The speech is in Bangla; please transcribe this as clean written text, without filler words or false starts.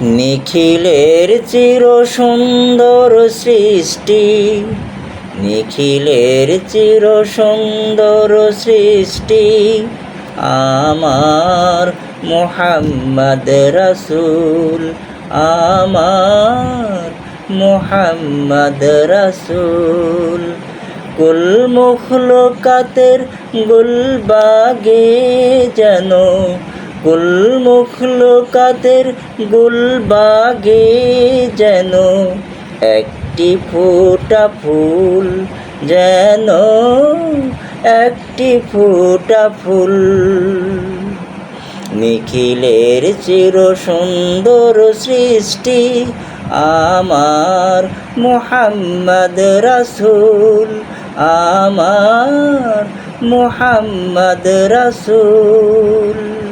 নিখিলের চির সুন্দর সৃষ্টি, নিখিলের চির সুন্দর সৃষ্টি আমার মুহাম্মদ রাসূল, আমার মুহাম্মদ রাসূল। কুল মুখলুকাতের গুলবাগে যেন, কুল মুখলুকাতের গুলবাগে যেন একটি ফোঁটা ফুল, যেন একটি ফোঁটা ফুল। নিখিলের চির সুন্দর সৃষ্টি আমার মুহাম্মদ রাসূল, আমার মুহাম্মদ রাসূল।